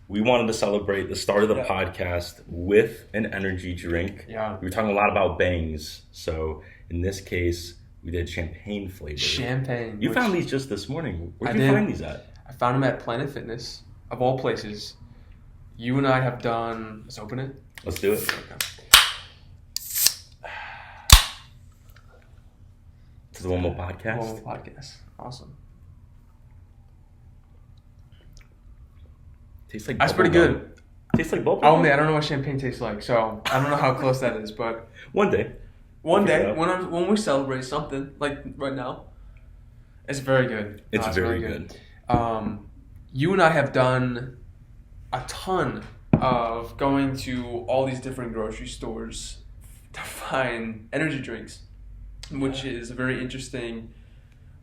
we wanted to celebrate the start of the Yeah. podcast with an energy drink. Yeah. We were talking a lot about bangs, so in this case, we did champagne flavor. Champagne. You which found these just this morning. Where'd I you did. find these at? I found them at Planet Fitness, of all places. You and I have done. Let's open it. Let's do it. Okay. To the UOMO podcast. UOMO podcast. Awesome. Tastes like That's bubble pretty gum. good. Tastes like bubble Oh gum. man, I don't know what champagne tastes like, so I don't know how close that is. But One day. one Figure it day, out. when we celebrate something like right now, it's very good. It's No, very really good. You and I have done a ton of going to all these different grocery stores to find energy drinks, which is a very interesting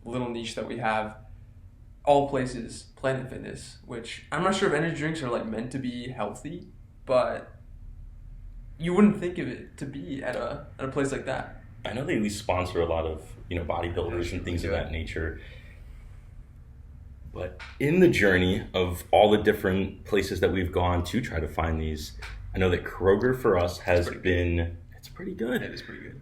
little niche that we have. All places, Planet Fitness, which I'm not sure if energy drinks are like meant to be healthy, but you wouldn't think of it to be at a place like that. I know they at least sponsor a lot of, bodybuilders and things of that nature. But in the journey of all the different places that we've gone to try to find these, I know that Kroger for us has been, it's pretty good. It is pretty good.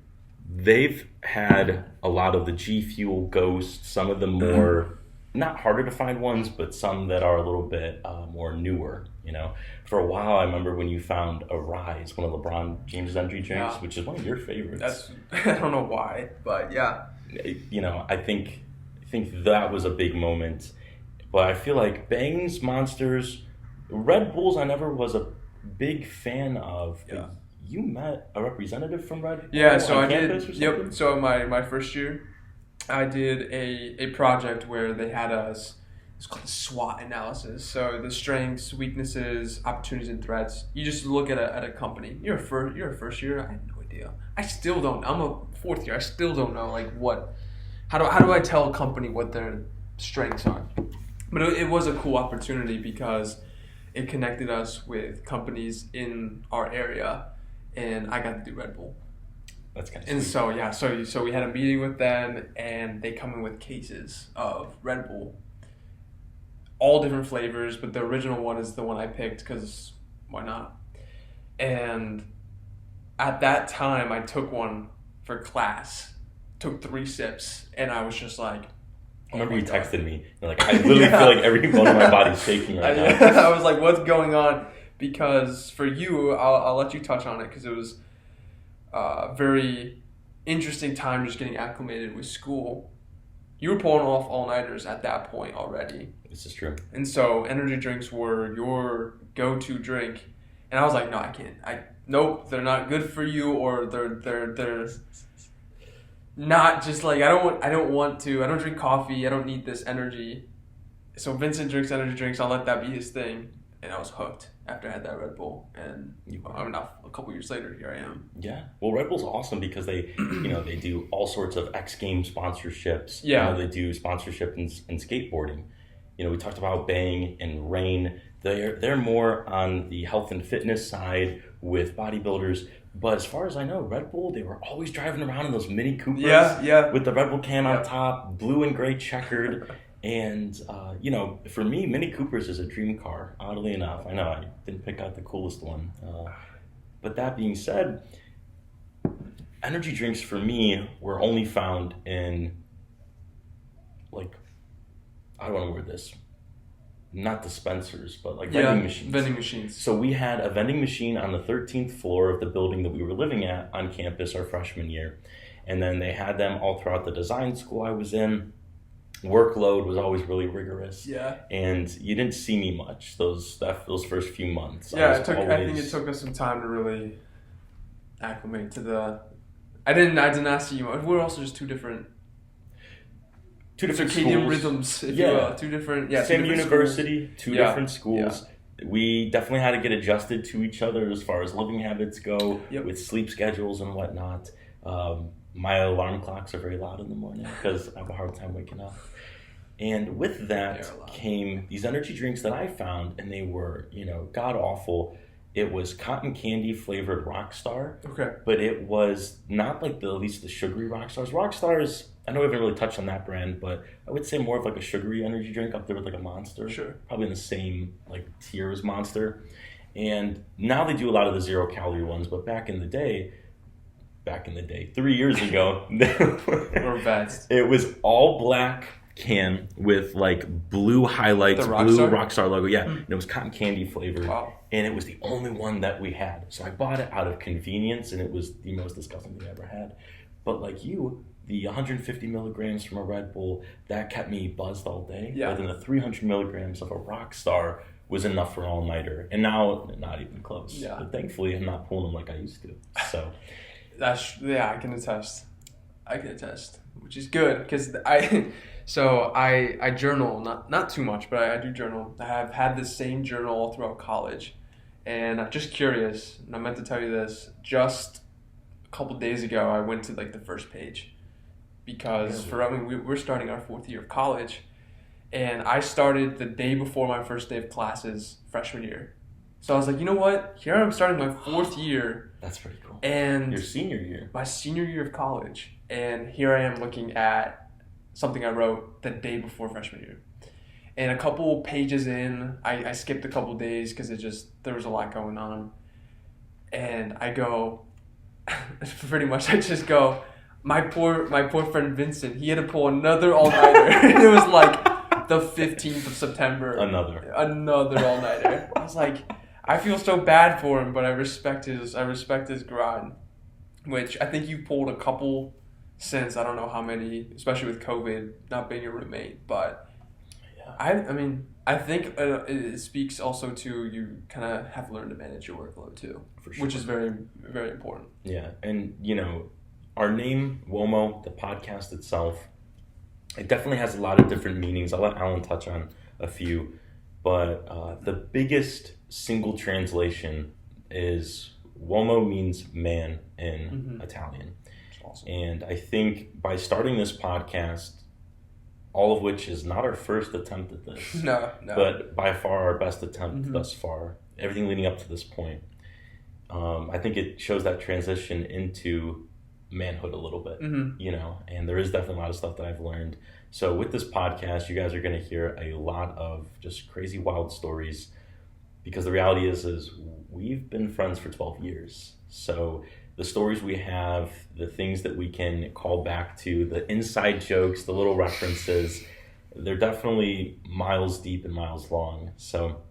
They've had a lot of the G Fuel Ghost, some of the more, not harder to find ones, but some that are a little bit more newer, For a while, I remember when you found a Rise, one of LeBron James' energy drinks, which is one of your favorites. I don't know why, but yeah. I think that was a big moment. But I feel like Bangs, Monsters, Red Bulls I never was a big fan of. Yeah. You met a representative from Red Bull Yeah, so on I did. campus or something? Yep. So my first year, I did a project where they had us. It's called SWOT analysis. So the strengths, weaknesses, opportunities, and threats. You just look at a company. You're a first year. I have no idea. I still don't. I'm a fourth year. I still don't know what. How do I tell a company what their strengths are? But it was a cool opportunity because it connected us with companies in our area, and I got to do Red Bull. That's kind of And sweet. so we had a meeting with them, and they come in with cases of Red Bull, all different flavors, but the original one is the one I picked because why not? And at that time, I took one for class, took 3 sips, and I was just like, I remember my you God. texted me. You're like, I literally feel like every bone in my body's shaking right now. I was like, what's going on? Because for you, I'll let you touch on it because it was a very interesting time just getting acclimated with school. You were pulling off all-nighters at that point already. This is true. And so energy drinks were your go-to drink. And I was like, no, I can't. Nope, they're not good for you, or they're not just like I don't drink coffee, I don't need this energy. So Vincent drinks energy drinks, I'll let that be his thing. And I was hooked after I had that Red Bull. And now a couple years later, here I am. Yeah. Well, Red Bull's awesome because they, they do all sorts of X Games sponsorships. Yeah. They do sponsorship in skateboarding. We talked about Bang and Rain. They're more on the health and fitness side with bodybuilders. But as far as I know, Red Bull, they were always driving around in those Mini Coopers. Yeah. With the Red Bull can on top, blue and gray checkered. And, for me, Mini Coopers is a dream car, oddly enough. I know I didn't pick out the coolest one. But that being said, energy drinks for me were only found in, I don't want to word this, not dispensers, but vending machines. Vending machines. So we had a vending machine on the 13th floor of the building that we were living at on campus our freshman year. And then they had them all throughout the design school I was in. Workload was always really rigorous. Yeah. And you didn't see me much those first few months. Yeah, I think it took us some time to really acclimate to the. I did not see you much. We're also just two different circadian schools. Rhythms, if you will. Two different Same different university, schools. two different schools. Yeah. We definitely had to get adjusted to each other as far as living habits go, with sleep schedules and whatnot. My alarm clocks are very loud in the morning because I have a hard time waking up. And with that came these energy drinks that I found, and they were, god awful. It was cotton candy flavored Rockstar. Okay. But it was not like at least the sugary Rockstars. Rockstars, I know we haven't really touched on that brand, but I would say more of like a sugary energy drink up there with like a Monster. Sure. Probably in the same like tier as Monster. And now they do a lot of the 0-calorie ones, but back in the day, 3 years ago, We're vets. it was all black can with like blue highlights, blue Rockstar logo. Yeah, and it was cotton candy flavored. Wow. And it was the only one that we had. So I bought it out of convenience, and it was the most disgusting thing I ever had. But like you, the 150 milligrams from a Red Bull, that kept me buzzed all day. Yeah. But then the 300 milligrams of a Rockstar was enough for an all-nighter. And now, not even close. Yeah. But thankfully, I'm not pulling them like I used to. So... I can attest. Which is good because I journal, not too much, but I do journal. I have had the same journal all throughout college, and I'm just curious, and I meant to tell you this, just a couple days ago I went to like the first page because we're starting our 4th year of college, and I started the day before my first day of classes freshman year. So I was like, you know what? Here I'm starting my 4th year. That's pretty cool. And your senior year. My senior year of college. And here I am looking at something I wrote the day before freshman year. And a couple pages in, I skipped a couple days because there was a lot going on. And I go, pretty much I just go, my poor friend Vincent, he had to pull another all-nighter. And it was like the 15th of September. Another all-nighter. I was like... I feel so bad for him, but I respect his grind, which I think you pulled a couple since, I don't know how many, especially with COVID, not being a roommate, but yeah. I think it speaks also to you kind of have learned to manage your workload too, for sure. Which is very, very important. Yeah, and our name, UOMO, the podcast itself, it definitely has a lot of different meanings. I'll let Alan touch on a few. But the biggest single translation is UOMO means man in Italian. That's awesome. And I think by starting this podcast, all of which is not our first attempt at this, no. but by far our best attempt thus far, everything leading up to this point, I think it shows that transition into manhood a little bit, and there is definitely a lot of stuff that I've learned. So with this podcast, you guys are going to hear a lot of just crazy, wild stories, because the reality is we've been friends for 12 years. So the stories we have, the things that we can call back to, the inside jokes, the little references, they're definitely miles deep and miles long. So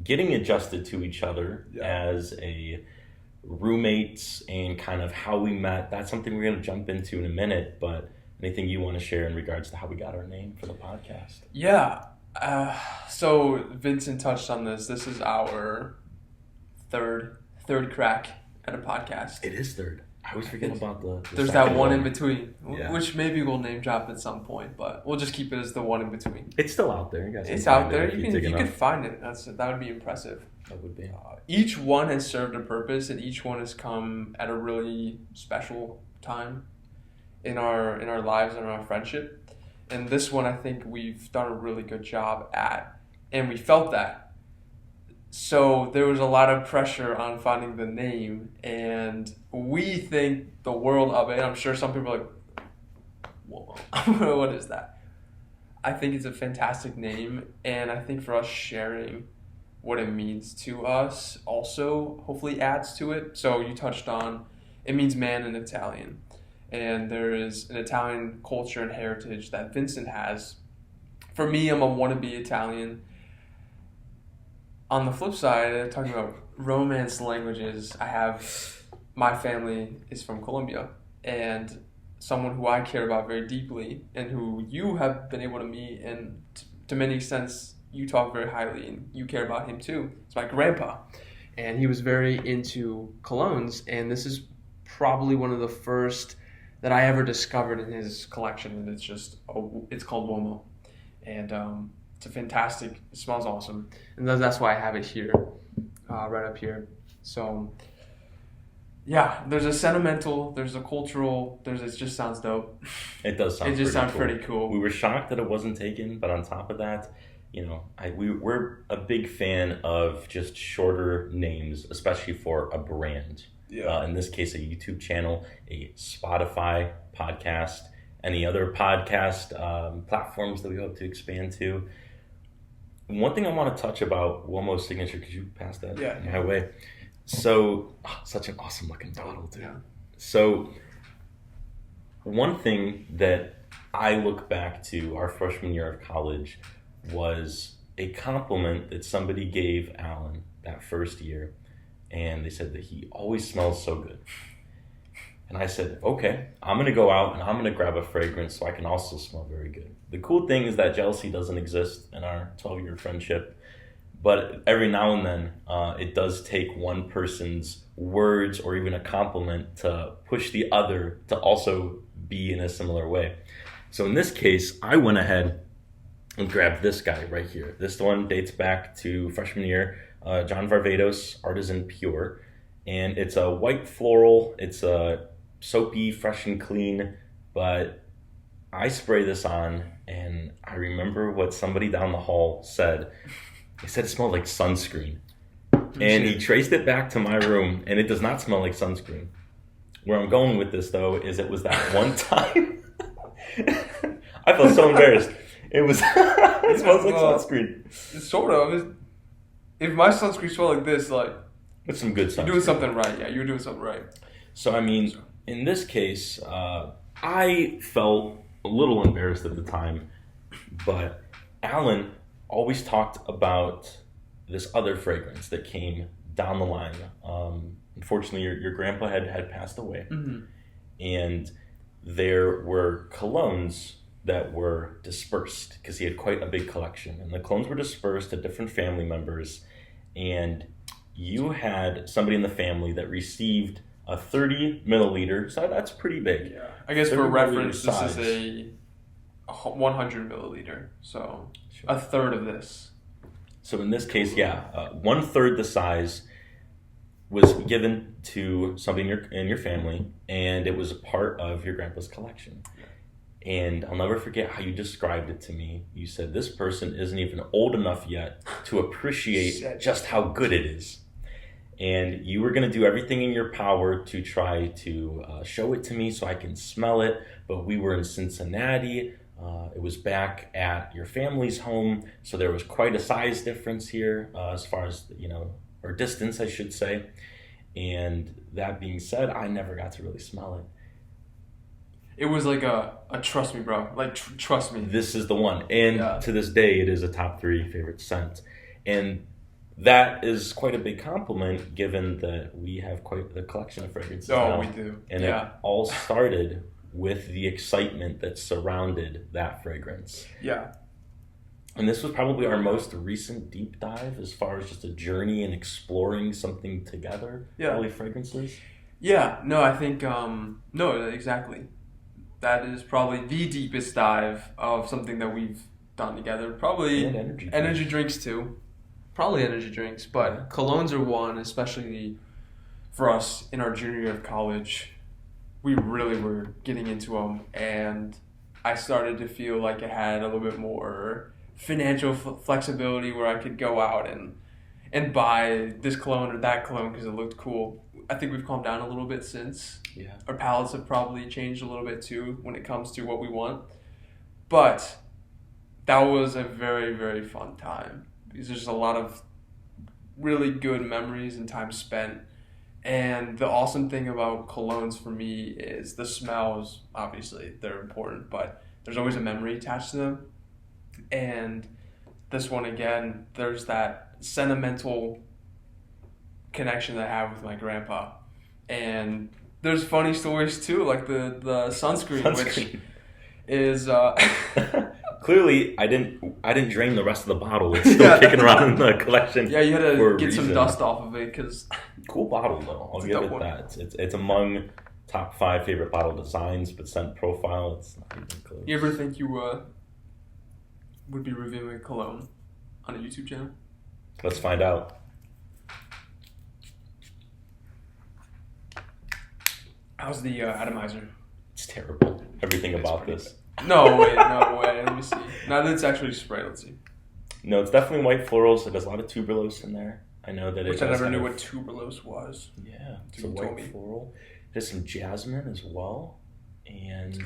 getting adjusted to each other as a roommates and kind of how we met, that's something we're going to jump into in a minute, but anything you want to share in regards to how we got our name for the podcast? Yeah. So Vincent touched on this. This is our third crack at a podcast. It is third. I always forget about the there's that one in between, which maybe we'll name drop at some point, but we'll just keep it as the one in between. It's still out there. It's out there. You can find it. That would be impressive. That would be. Each one has served a purpose, and each one has come at a really special time in our lives and our friendship. And this one, I think we've done a really good job at, and we felt that. So there was a lot of pressure on finding the name, and we think the world of it. I'm sure some people are like, whoa, what is that? I think it's a fantastic name, and I think for us sharing what it means to us also hopefully adds to it. So you touched on, it means man in Italian. And there is an Italian culture and heritage that Vincent has. For me, I'm a wannabe Italian. On the flip side, talking about Romance languages, my family is from Colombia, and someone who I care about very deeply and who you have been able to meet, and to many extents you talk very highly and you care about him too. It's my grandpa, and he was very into colognes, and this is probably one of the first that I ever discovered in his collection, and it's called UOMO, and it's a fantastic, it smells awesome, and that's why I have it here, right up here. So yeah, there's a sentimental, there's a cultural, it just sounds dope. It does sound. It just sounds pretty cool. We were shocked that it wasn't taken, but on top of that, we're a big fan of just shorter names, especially for a brand. Yeah. In this case, a YouTube channel, a Spotify podcast, any other podcast platforms that we hope to expand to. One thing I want to touch about UOMO signature, because you passed that my way. So, such an awesome looking bottle, too. Yeah. So, one thing that I look back to our freshman year of college was a compliment that somebody gave Alan that first year. And they said that he always smells so good. And I said, okay, I'm going to go out and I'm going to grab a fragrance so I can also smell very good. The cool thing is that jealousy doesn't exist in our 12-year friendship. But every now and then, it does take one person's words or even a compliment to push the other to also be in a similar way. So in this case, I went ahead and grabbed this guy right here. This one dates back to freshman year, John Varvatos Artisan Pure. And it's a white floral. It's a soapy, fresh and clean. But I spray this on, and I remember what somebody down the hall said. They said it smelled like sunscreen. And he traced it back to my room, and it does not smell like sunscreen. Where I'm going with this, though, is it was that one time. I felt so embarrassed. It was. It smells like sunscreen. Sort of. If my sunscreen smelled like this, like. With some good sunscreen. You're doing something right. Yeah, you're doing something right. So, I mean, in this case, I felt a little embarrassed at the time. But Alan always talked about this other fragrance that came down the line. Unfortunately, your grandpa had passed away. Mm-hmm. And there were colognes that were dispersed because he had quite a big collection. And the colognes were dispersed to different family members. And you had somebody in the family that received a 30 milliliter. So that's pretty big. Yeah. I guess for reference, this is a 100 milliliter. So a third of this. So in this case, 1/3 the size was given to somebody in your family, and it was a part of your grandpa's collection. And I'll never forget how you described it to me. You said, this person isn't even old enough yet to appreciate just how good it is. And you were going to do everything in your power to try to show it to me so I can smell it. But we were in Cincinnati. It was back at your family's home. So there was quite a size difference here as far as, or distance, I should say. And that being said, I never got to really smell it. It was like a trust me, bro. Like, trust me. This is the one. And to this day, it is a top 3 favorite scent. And that is quite a big compliment given that we have quite the collection of fragrances now. We do. And it all started with the excitement that surrounded that fragrance. Yeah. And this was probably our most recent deep dive as far as just a journey and exploring something together. Yeah. Early fragrances. Yeah. No, I think, no, exactly. That is probably the deepest dive of something that we've done together. Probably energy drinks too. Probably energy drinks, but colognes are one, especially for us in our junior year of college. We really were getting into them, and I started to feel like I had a little bit more financial flexibility where I could go out and buy this cologne or that cologne because it looked cool. I think we've calmed down a little bit since. Yeah. Our palates have probably changed a little bit too when it comes to what we want. But that was a very, very fun time because there's a lot of really good memories and time spent. And the awesome thing about colognes for me is the smells, obviously, they're important, but there's always a memory attached to them. And this one, again, there's that sentimental connection that I have with my grandpa. And there's funny stories too, like the sunscreen. Which is clearly I didn't drain the rest of the bottle. It's still kicking around in the collection. Yeah, you had to get some dust off of it because cool bottle though. I'll give it that. It's among top 5 favorite bottle designs, but scent profile, it's not even close. You ever think you would be reviewing a cologne on a YouTube channel? Let's find out. How's the atomizer? It's terrible. Everything about this. No way. Let me see. Now that it's actually spray, let's see. No, it's definitely white florals. It has a lot of tuberose in there. I know that Which I never knew what tuberose was. Yeah, it's a white floral. There's some jasmine as well. And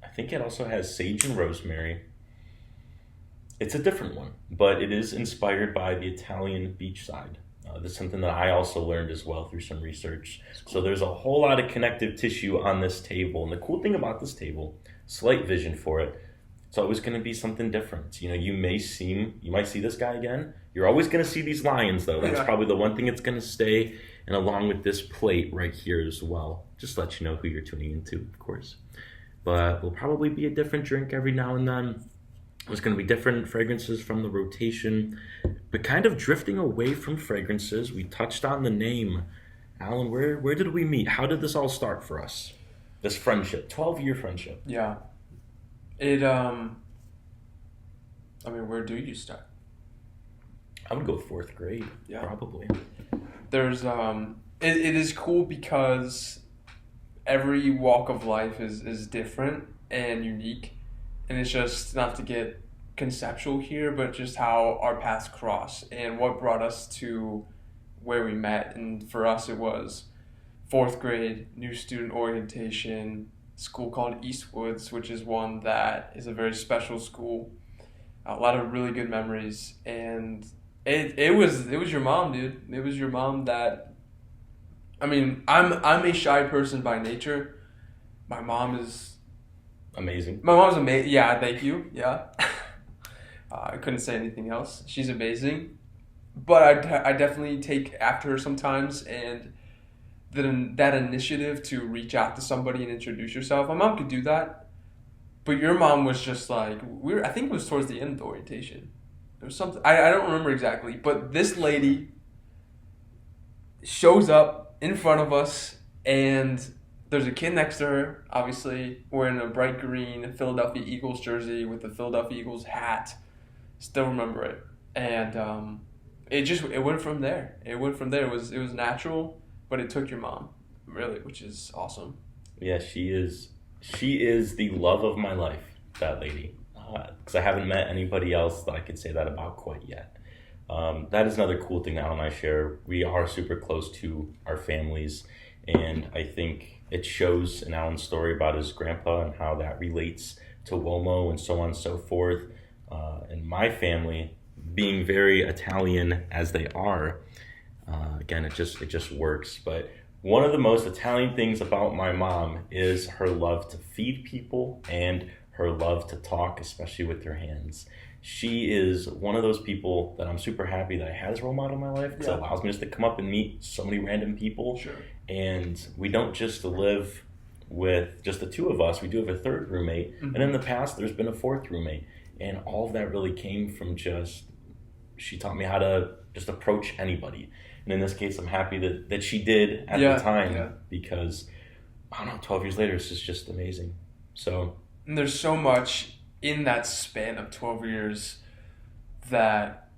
I think it also has sage and rosemary. It's a different one, but it is inspired by the Italian beachside. That's something that I also learned as well through some research. Cool. So there's a whole lot of connective tissue on this table. And the cool thing about this table, slight vision for it, it's always going to be something different. You know, you might see this guy again. You're always going to see these lions, though. That's probably the one thing that's going to stay. And along with this plate right here as well. Just let you know who you're tuning into, of course. But will probably be a different drink every now and then. There's going to be different fragrances from the rotation, but kind of drifting away from fragrances. We touched on the name. Alan, where did we meet? How did this all start for us? This friendship, 12-year friendship. Yeah. It, I mean, where do you start? I would go 4th grade, probably. There's, it is cool because every walk of life is different and unique. And it's just not to get conceptual here, but just how our paths cross and what brought us to where we met. And for us, it was 4th grade, new student orientation, school called Eastwoods, which is one that is a very special school. A lot of really good memories. And it was your mom, dude. It was your mom that, I mean, I'm a shy person by nature. My mom is amazing. My mom's amazing. Yeah, thank you. Yeah. I couldn't say anything else. She's amazing. But I definitely take after her sometimes, and that initiative to reach out to somebody and introduce yourself. My mom could do that, but your mom was just like, I think it was towards the end of the orientation. There was something, I don't remember exactly, but this lady shows up in front of us, and there's a kid next to her, obviously, wearing a bright green Philadelphia Eagles jersey with the Philadelphia Eagles hat. Still remember it. And it went from there. It was natural, but it took your mom, really, which is awesome. Yeah, she is the love of my life, that lady. Because I haven't met anybody else that I could say that about quite yet. That is another cool thing that Alan and I share. We are super close to our families, and I think it shows in Alan's story about his grandpa and how that relates to UOMO and so on and so forth. And my family, being very Italian as they are, again, it just works. But one of the most Italian things about my mom is her love to feed people and her love to talk, especially with her hands. She is one of those people that I'm super happy that I had as a role model in my life, because it allows me just to come up and meet so many random people. Sure. And we don't just live with just the two of us. We do have a 3rd roommate. Mm-hmm. And in the past, there's been a 4th roommate. And all of that really came from she taught me how to just approach anybody. And in this case, I'm happy that she did at the time, because, I don't know, 12 years later, this is just amazing. So, and there's so much in that span of 12 years that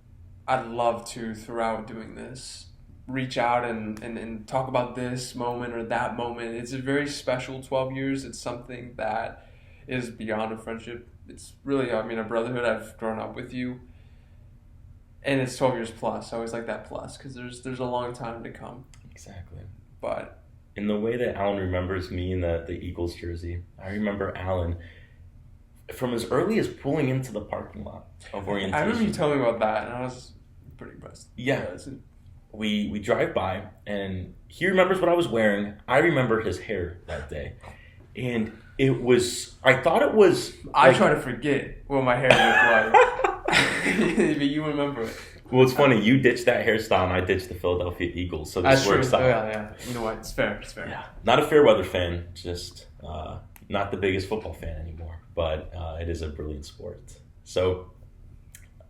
I'd love to, throughout doing this, reach out and talk about this moment or that moment. It's a very special 12 years. It's something that is beyond a friendship. It's really, I mean, a brotherhood. I've grown up with you. And it's 12 years plus. I always like that plus, because there's a long time to come. Exactly. But in the way that Alan remembers me in the Eagles jersey, I remember Alan from as early as pulling into the parking lot of orientation. I remember you telling me about that, and I was pretty impressed. Yeah. We drive by, and he remembers what I was wearing. I remember his hair that day. And I thought it was... I try to forget what my hair looked like. But you remember it. Well, it's funny. You ditched that hairstyle, and I ditched the Philadelphia Eagles. So this works out. Yeah. You know what? It's fair. Yeah. Not a fair weather fan. Just not the biggest football fan anymore. But it is a brilliant sport. So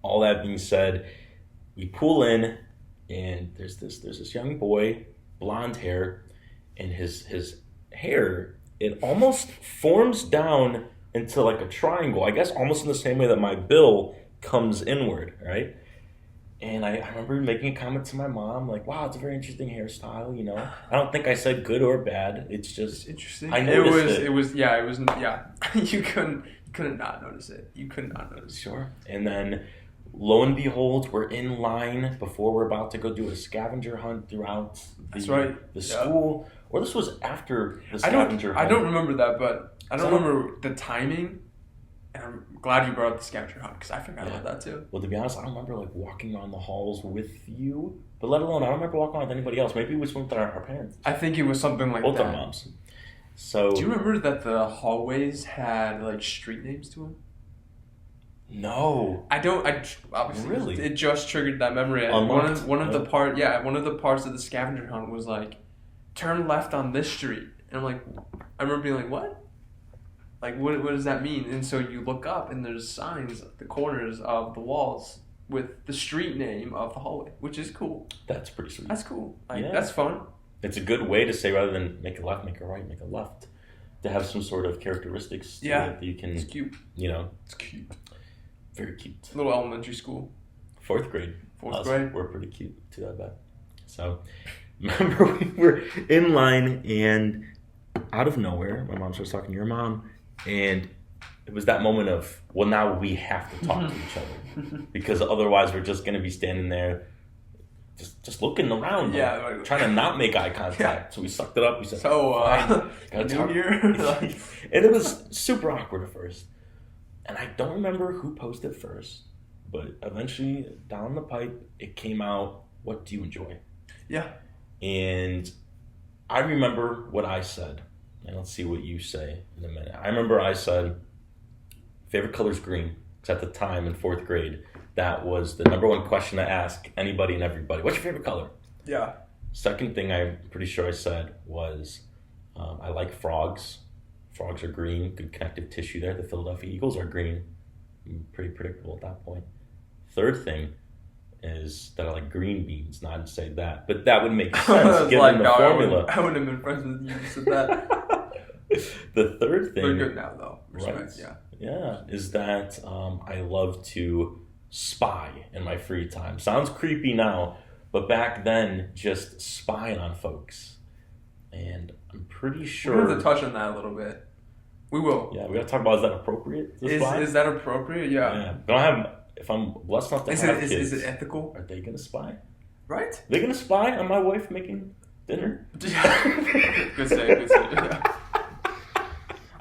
all that being said, we pull in, and there's this young boy, blonde hair, and his hair, it almost forms down into like a triangle. I guess almost in the same way that my bill comes inward, right? And I remember making a comment to my mom, like, wow, it's a very interesting hairstyle, you know? I don't think I said good or bad. It's just interesting. I noticed it was You couldn't not notice it. You could not notice it. Sure. And then lo and behold, we're in line before we're about to go do a scavenger hunt throughout the school. Or this was after the scavenger hunt. I don't remember that, but I don't remember the timing. And I'm glad you brought up the scavenger hunt because I forgot about that too. Well, to be honest, I don't remember like walking around the halls with you, but let alone I don't remember walking around with anybody else. Maybe we just went with our parents. I think it was something like both that. Both our moms. So do you remember that the hallways had like street names to them? No, I don't. Obviously, really, it just triggered that memory. One of the parts of the scavenger hunt was like, turn left on this street, and I'm like, I remember being like, what? Like, what does that mean? And so you look up, and there's signs at the corners of the walls with the street name of the hallway, which is cool. That's pretty sweet. That's cool. Like, that's fun. It's a good way to say, rather than make a left, make a right, make a left, to have some sort of characteristics to it that you can, it's cute. It's cute. Very cute. Little elementary school. 4th grade. Fourth grade. We're pretty cute too, I bet. So, remember we were in line and out of nowhere, my mom starts talking to your mom, and it was that moment of, well, now we have to talk to each other because otherwise we're just going to be standing there just looking around, like, trying to not make eye contact. Yeah. So we sucked it up. We said, new here? And it was super awkward at first. And I don't remember who posted first, but eventually down the pipe, it came out, what do you enjoy? Yeah. And I remember what I said. And let's see what you say in a minute. I remember I said, favorite color is green. Because at the time in 4th grade, that was the number one question to ask anybody and everybody. What's your favorite color? Yeah. Second thing I'm pretty sure I said was, I like frogs. Frogs are green, good connective tissue there. The Philadelphia Eagles are green. Pretty predictable at that point. Third thing is that I like green beans. No, I didn't say that. But that would make sense given the formula. I wouldn't have been friends with you if you said that. The third thing... They're good now, though. Respect, right, yeah, is that I love to spy in my free time. Sounds creepy now, but back then, just spying on folks. And I'm pretty sure... We're going to touch on that a little bit. We will. Yeah, we got to talk about, is that appropriate to spy? Is that appropriate? Yeah. But I have... If I'm blessed enough to have kids... Is it ethical? Are they going to spy? Right? Are they going to spy on my wife making dinner? Good save. Yeah.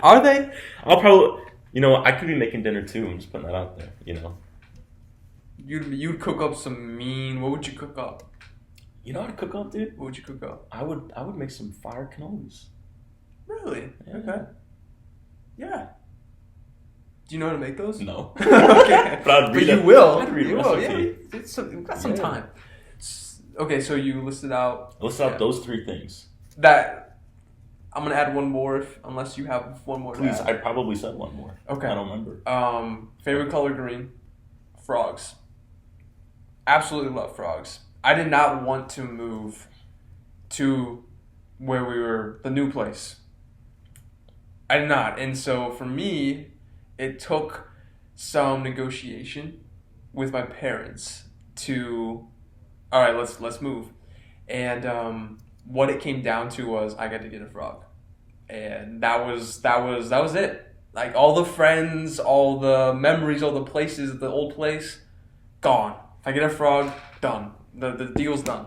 Are they? I'll probably... I could be making dinner too. I'm just putting that out there, You'd cook up some mean... What would you cook up? You know how to cook up, dude? What would you cook up? I would make some fire cannolis. Really? Yeah. Okay. Yeah. Do you know how to make those? No. Okay. But you will. I'd read you a will. recipe. Yeah. We've got some time. Okay, so you listed out... I listed out those 3 things. That... I'm going to add one more unless you have one more. Please, I probably said one more. Okay. I don't remember. Favorite color green. Frogs. Absolutely love frogs. I did not want to move to where we were, the new place. I did not. And so for me, it took some negotiation with my parents to, all right, let's move. And what it came down to was I got to get a frog. And that was it. Like all the friends, all the memories, all the places, the old place, gone. If I get a frog, done. The deal's done.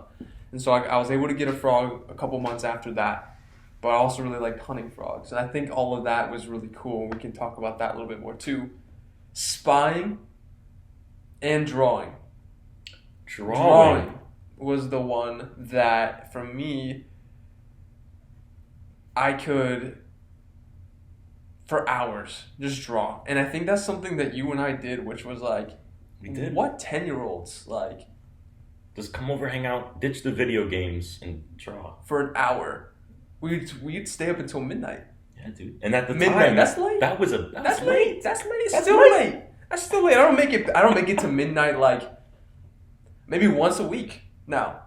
And so I was able to get a frog a couple months after that. But I also really liked hunting frogs. And I think all of that was really cool. We can talk about that a little bit more too. Spying and drawing. Drawing was the one that, for me, I could, for hours, just draw. And I think that's something that you and I did, which was like, we did. What 10-year-olds, like... Just come over, hang out, ditch the video games, and draw. For an hour. We'd stay up until midnight. Yeah, dude. And at the midnight, time... That's late. That's late. That's late. It's still late. That's still late. I don't make it to midnight, like, maybe once a week now.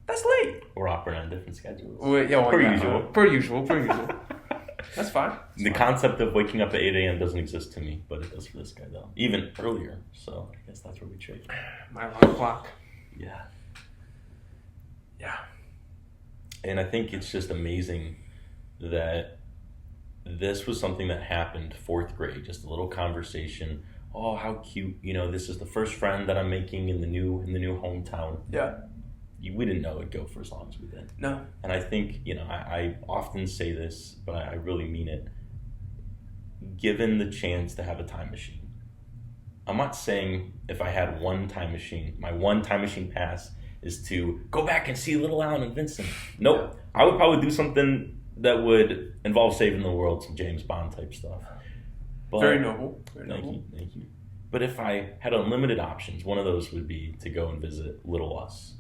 That's late. We're operating on different schedules. Per usual. That's fine. The concept of waking up at 8 a.m. doesn't exist to me, but it does for this guy, though. Even earlier. So I guess that's where we trade. My alarm clock. Yeah. Yeah. And I think it's just amazing that this was something that happened 4th grade, just a little conversation oh, how cute, this is the first friend that I'm making in the new hometown. Yeah. We didn't know it'd go for as long as we did. No. And I think, I often say this, but I really mean it. Given the chance to have a time machine, I'm not saying if I had one time machine, my one time machine pass is to go back and see Little Alan and Vincent. Nope. I would probably do something that would involve saving the world, some James Bond type stuff. But, very noble. Very noble. Thank you. But if I had unlimited options, one of those would be to go and visit Little Us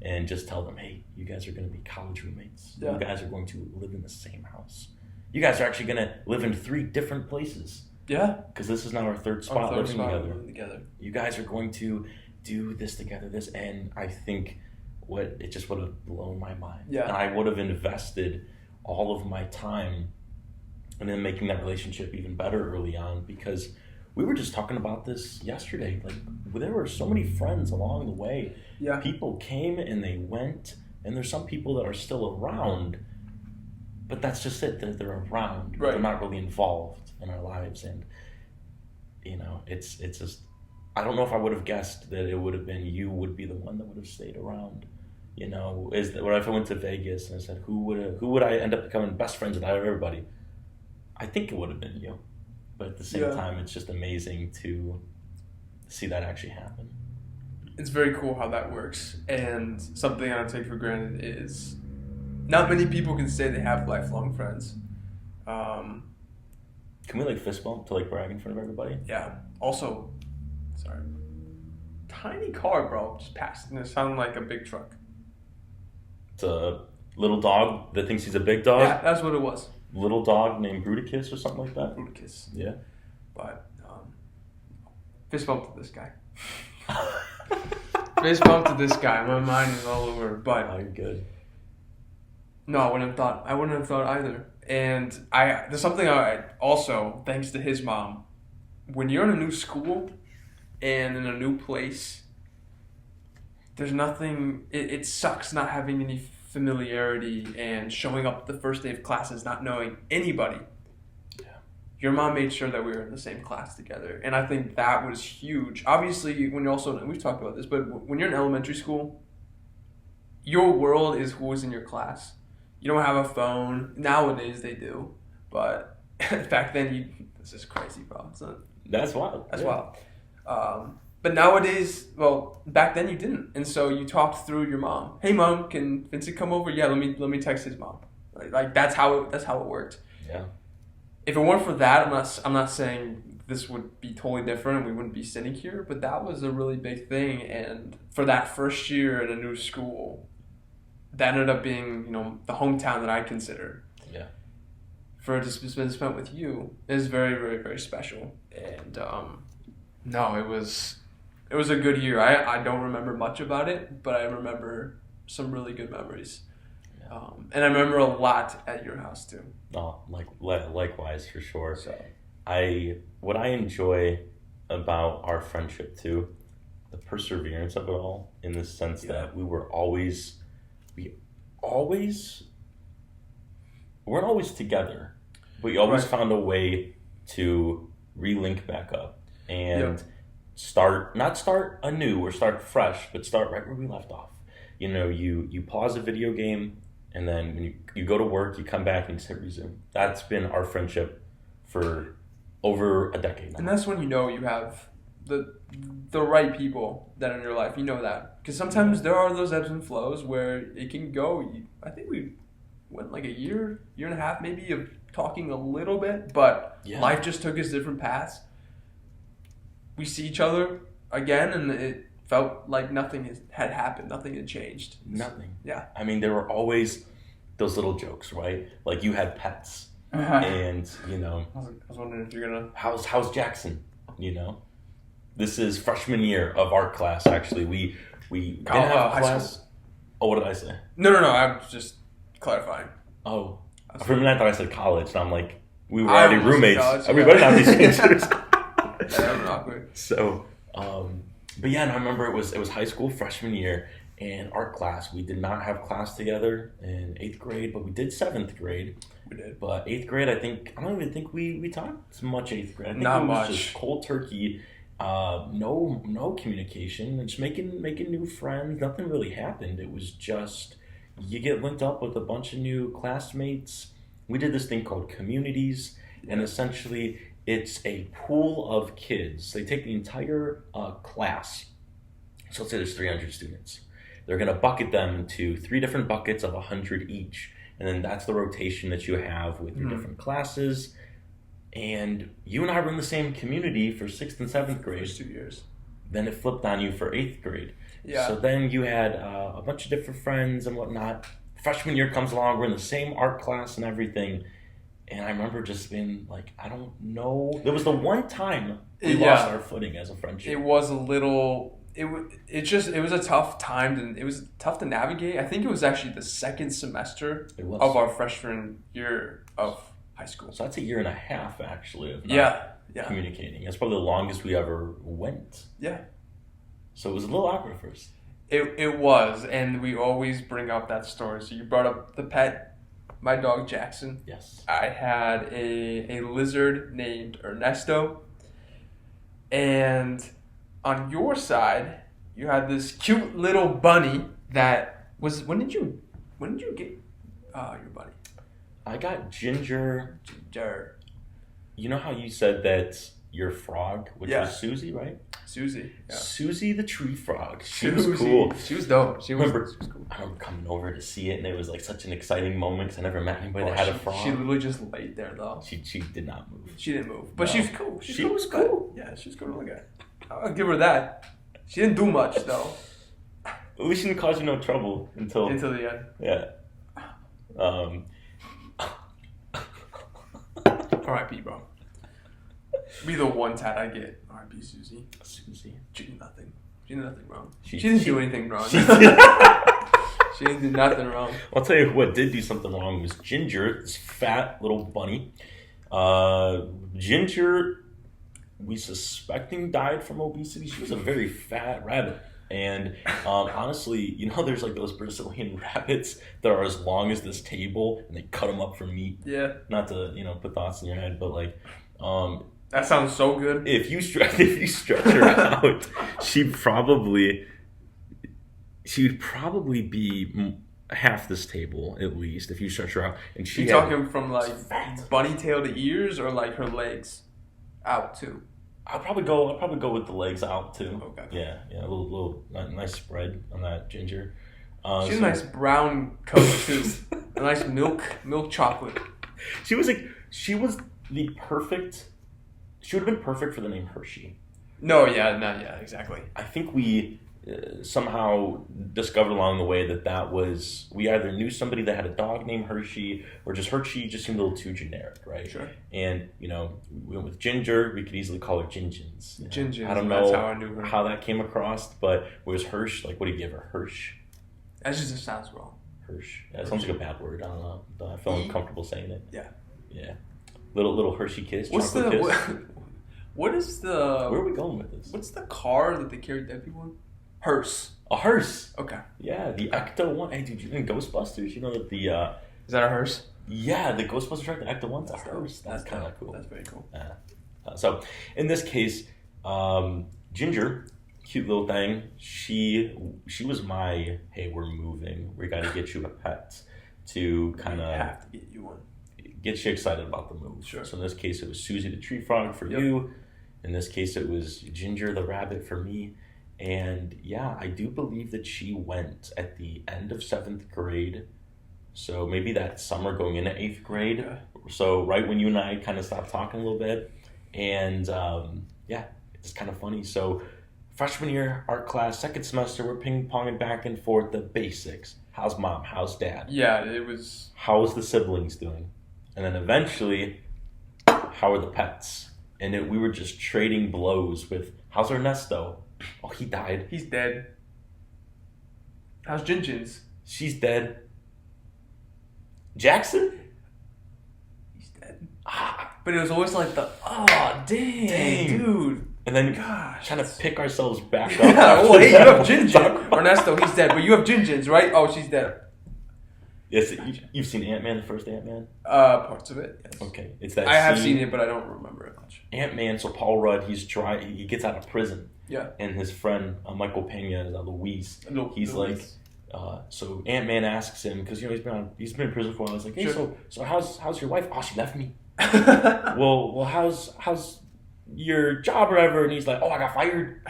and just tell them, hey, you guys are going to be college roommates. Yeah. You guys are going to live in the same house. You guys are actually going to live in 3 different places. Yeah. Because this is now our third spot living together. You guys are going to do this together, and I think it just would have blown my mind. Yeah. And I would have invested all of my time and then making that relationship even better early on, because we were just talking about this yesterday. Like, there were so many friends along the way. Yeah. People came and they went, and there's some people that are still around, but that's just it. They're around. Right. They're not really involved in our lives, and it's just. I don't know if I would have guessed that it would have been you would be the one that would have stayed around. What if I went to Vegas and I said who would I end up becoming best friends with out of everybody? I think it would have been you, but at the same time, it's just amazing to see that actually happen. It's very cool how that works, and something I don't take for granted is not many people can say they have lifelong friends. Can we fist bump to brag in front of everybody? Yeah. Also, sorry, tiny car, bro, just passed, and it sounded like a big truck. It's a little dog that thinks he's a big dog. Yeah, that's what it was. Little dog named Bruticus or something like that. Bruticus. Yeah. But fist bump to this guy. Fist bump to this guy. My mind is all over. But you're good. No, I wouldn't have thought either. And there's something I also, thanks to his mom, when you're in a new school and in a new place, there's nothing. It sucks not having any familiarity and showing up the first day of classes not knowing anybody. Yeah. Your mom made sure that we were in the same class together, and I think that was huge. Obviously, when you're also, we've talked about this, but when you're in elementary school, your world is who is in your class. You don't have a phone. Nowadays they do, but back then this is crazy, bro. That's wild. That's wild. But nowadays, back then you didn't, and so you talked through your mom. Hey, mom, can Vincent come over? Yeah, let me text his mom. Like that's how it worked. Yeah. If it weren't for that, I'm not saying this would be totally different and we wouldn't be sitting here, but that was a really big thing. And for that first year at a new school, that ended up being the hometown that I consider. Yeah. For it to be spent with you is very, very, very special. And no, it was a good year. I don't remember much about it, but I remember some really good memories. Yeah. And I remember a lot at your house too. Oh, likewise, for sure. So, what I enjoy about our friendship too, the perseverance of it all, in the sense that we weren't always together, but we always found a way to relink back up and not start anew or start fresh, but start right where we left off. You pause a video game, and then when you go to work, you come back and you hit resume. That's been our friendship for over a decade now. And that's when you have the right people that are in your life. You know that. Because sometimes there are those ebbs and flows where it can go. I think we went a year and a half maybe of talking a little bit, but life just took us different paths. We see each other again, and it felt like nothing had happened. Nothing had changed. Nothing. Yeah. I mean, there were always those little jokes, right? Like you had pets, and I was wondering if you're gonna. How's Jackson? This is freshman year of art class. Actually, we didn't have class. Oh, what did I say? No. I'm just clarifying. Oh, for a minute I thought I said college, and I'm like, we were already roommates. Everybody not these strangers. So, but yeah, and I remember it was high school freshman year, and art class. We did not have class together in 8th grade, but we did 7th grade. We did. But 8th grade, I don't even think we talked much 8th grade. I think not it was much. Just cold turkey No communication. Just making new friends. Nothing really happened. It was just you get linked up with a bunch of new classmates. We did this thing called communities, and essentially it's a pool of kids. They take the entire class. So let's say there's 300 students. They're going to bucket them into 3 different buckets of 100 each, and then that's the rotation that you have with your different classes. And you and I were in the same community for 6th and 7th grade. First 2 years. Then it flipped on you for 8th grade. Yeah. So then you had a bunch of different friends and whatnot. Freshman year comes along, we're in the same art class and everything. And I remember just being like, I don't know. There was the one time we lost our footing as a friendship. It was a little... It was a tough time. It was tough to navigate. I think it was actually the second semester of our freshman year of high school. So that's a year and a half, actually, of not communicating. That's probably the longest we ever went. Yeah. So it was a little awkward at first. It was, and we always bring up that story. So you brought up the pet, my dog Jackson. Yes. I had a lizard named Ernesto. And on your side, you had this cute little bunny that was... When did you get your bunny? I got Ginger. Ginger. You know how you said that your frog, which was Susie, right? Susie. Yeah. Susie the tree frog. She was cool. She was dope. She was cool. I remember coming over to see it, and it was like such an exciting moment because I never met anybody that had a frog. She literally just laid there, though. She did not move. She didn't move. But she was cool. She was cool. Yeah, she was cool to look at. I'll give her that. She didn't do much, though. At least she didn't cause you no trouble until the end. Yeah. R.I.P., bro. Be the one tat I get. R.I.P. Susie. Susie. She did nothing. She did nothing wrong. She didn't do anything wrong. She didn't do nothing wrong. I'll tell you what did do something wrong was Ginger, this fat little bunny. Ginger, we suspecting died from obesity. She was a very fat rabbit. And honestly, you know, there's like those Brazilian rabbits that are as long as this table, and they cut them up for meat. Yeah. Not to, you know, put thoughts in your head, but like, that sounds so good. If you stretch her out, she'd probably be half this table at least if you stretch her out. And you talking from like bunny tail to ears, or like her legs out too? I'll probably go with the legs out too. Okay. Yeah, a little nice spread on that Ginger. She's a nice brown coat too. A nice milk chocolate. She was the perfect. She would have been perfect for the name Hershey. Exactly. I think we somehow discovered along the way that was, we either knew somebody that had a dog named Hershey, or just Hershey just seemed a little too generic, right? Sure. And, you know, we went with Ginger. We could easily call her Gingins. Gingins. I don't know that's how I knew her. How that came across, but it was Hirsch. Like, what do you give her? Hirsch? That just sounds wrong. Hirsch. Yeah, it sounds like a bad word. I don't know. I feel uncomfortable saying it. Yeah. Yeah. Little Hershey kiss. What's chocolate kiss. What is the... Where are we going with this? What's the car that they carry dead people in? Hearse. A hearse. Okay. Yeah, the Ecto one. Hey, dude, you in Ghostbusters? You know that the... Is that a hearse? Yeah, the Ghostbusters truck, the Ecto one's a hearse. That's kind of cool. That's very cool. So, in this case, Ginger, cute little thing, she was my, hey, we're moving. We got to get you a pet to kind of... have to get you one. Get you excited about the move. Sure. So in this case, it was Susie the tree frog for you. In this case, it was Ginger the rabbit for me. And yeah, I do believe that she went at the end of 7th grade. So maybe that summer going into 8th grade. Yeah. So right when you and I kind of stopped talking a little bit. And it's kind of funny. So freshman year, art class, second semester, we're ping-ponging back and forth the basics. How's mom? How's dad? Yeah, it was... How's the siblings doing? And then eventually, how are the pets? And we were just trading blows with, how's Ernesto? Oh, he died. He's dead. How's Gingins? She's dead. Jackson? He's dead. But it was always like dang, dude. And then trying to pick ourselves back up. Yeah, hey, you have Ginger. Ernesto, he's dead. But you have Gingins, right? Oh, she's dead. Yes, Gotcha. you've seen Ant-Man, the first Ant-Man? Parts of it, yes. Okay, it's that I have scene. seen it, but I don't remember it much. Ant-Man, so Paul Rudd, he gets out of prison. Yeah. And his friend, Michael Pena, Luis, he's Luis. so Ant-Man asks him, because, he's been in prison for a while. He's like, hey, so how's your wife? Oh, she left me. well, how's your job or whatever? And he's like, oh, I got fired.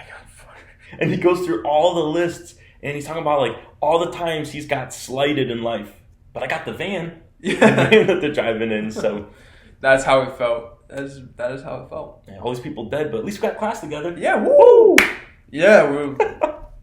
And he goes through all the lists, and he's talking about, like, all the times he's got slighted in life. But I got the van. Yeah. The van that they're driving in, so. That's how it felt. That is how it felt. Yeah, all these people dead, but at least we got class together. Yeah, woo! Yeah, we're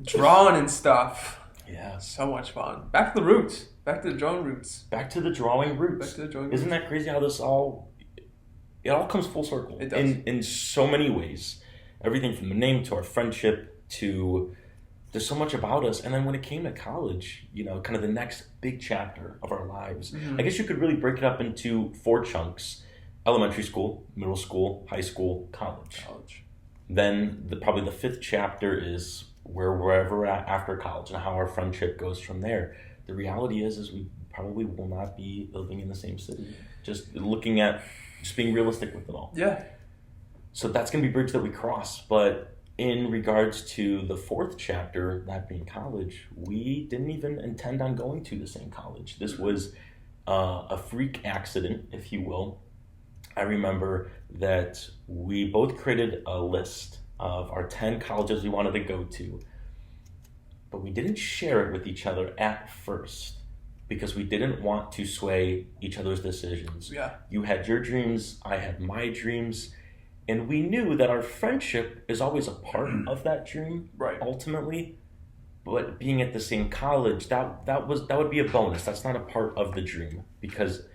drawing and stuff. Yeah. So much fun. Back to the roots. Back to the drawing roots. Back to the drawing roots. Isn't that crazy how it all comes full circle? It does. In so many ways. Everything from the name to our friendship to there's so much about us. And then when it came to college, kind of the next big chapter of our lives, I guess you could really break it up into 4 chunks: elementary school, middle school, high school, college. Then probably the 5th chapter is wherever we're at after college and how our friendship goes from there. The reality is we probably will not be living in the same city. Just being realistic with it all. Yeah. So that's going to be a bridge that we cross. But in regards to the 4th chapter, that being college, we didn't even intend on going to the same college. This was a freak accident, if you will. I remember that we both created a list of our 10 colleges we wanted to go to, but we didn't share it with each other at first because we didn't want to sway each other's decisions. Yeah. You had your dreams, I had my dreams, and we knew that our friendship is always a part of that dream, right? Ultimately, but being at the same college, that would be a bonus. That's not a part of the dream because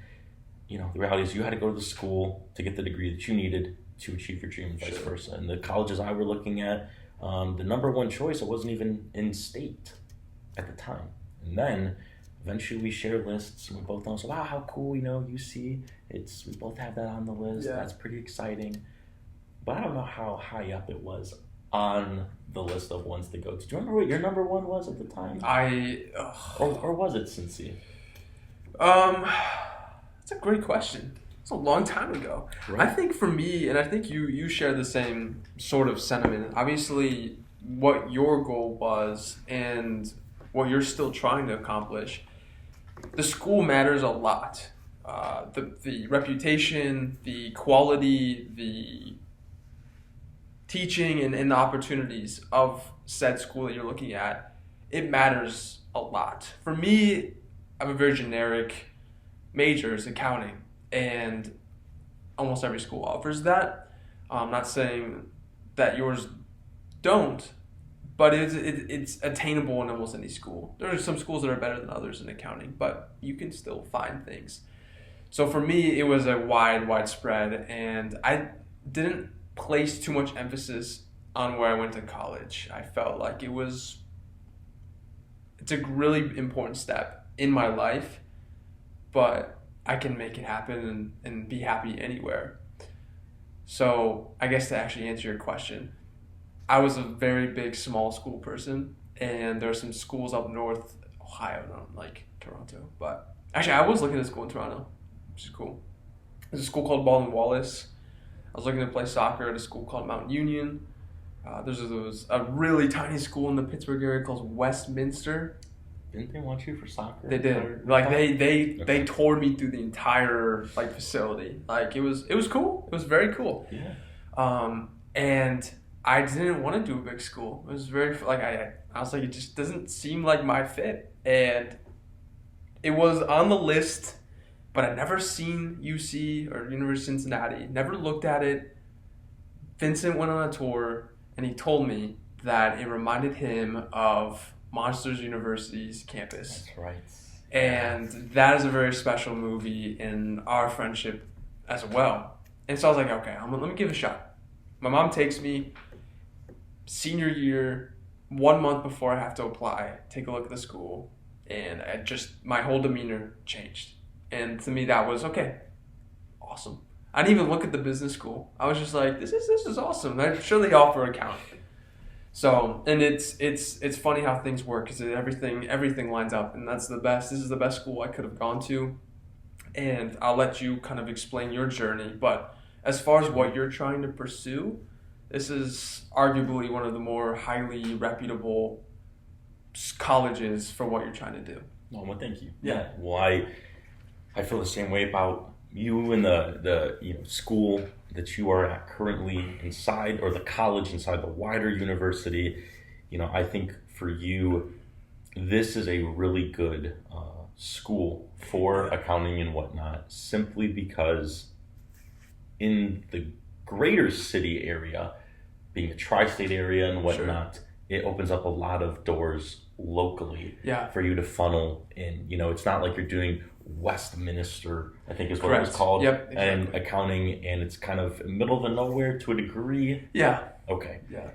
the reality is you had to go to the school to get the degree that you needed to achieve your dream and vice versa. And the colleges I were looking at, the number one choice, it wasn't even in state at the time. And then eventually we share lists and we both know, so wow, how cool, UC, we both have that on the list. Yeah. That's pretty exciting. But I don't know how high up it was on the list of ones to go to. Do you remember what your number one was at the time? Or was it Cincy? That's a great question. It's a long time ago. Right. I think for me, and I think you share the same sort of sentiment. Obviously, what your goal was and what you're still trying to accomplish, the school matters a lot. The reputation, the quality, the teaching, and the opportunities of said school that you're looking at, it matters a lot. For me, I have a very generic major is accounting, and almost every school offers that. I'm not saying that yours don't, but it's attainable in almost any school. There are some schools that are better than others in accounting, but you can still find things. So for me, it was a wide spread, and I didn't place too much emphasis on where I went to college. I felt like it's a really important step in my life, but I can make it happen and be happy anywhere. So I guess to actually answer your question, I was a very big small school person, and there are some schools up north, Ohio, not like Toronto, but actually I was looking at a school in Toronto, which is cool. There's a school called Baldwin Wallace. I was looking to play soccer at a school called Mount Union. There was a really tiny school in the Pittsburgh area called Westminster. Didn't they want you for soccer? They did. Like they toured me through the entire facility. Like it was cool. It was very cool. Yeah. And I didn't want to do a big school. It was very I was like, it just doesn't seem like my fit. And it was on the list, but I'd never seen UC or University of Cincinnati. Never looked at it. Vincent went on a tour, and he told me that it reminded him of Monsters University's campus. That's right. And that is a very special movie in our friendship as well. And so I was like, okay, let me give it a shot. My mom takes me senior year, 1 month before I have to apply, take a look at the school, and my whole demeanor changed. And to me, that was, okay, awesome. I didn't even look at the business school. I was just like, this is awesome. I'm sure they offer accounting. So, and it's funny how things work because everything lines up, and that's the best. This is the best school I could have gone to, and I'll let you kind of explain your journey. But as far as what you're trying to pursue, this is arguably one of the more highly reputable colleges for what you're trying to do. Oh, well, thank you. Yeah. Well, I feel the same way about you and the school that you are at currently inside, or the college inside the wider university. I think for you, this is a really good school for accounting and whatnot, simply because in the greater city area, being a tri-state area and whatnot, it opens up a lot of doors locally for you to funnel in. It's not like you're doing Westminster, I think is what it was called, exactly. And accounting, and it's kind of middle of the nowhere to a degree. Yeah. Okay. Yeah.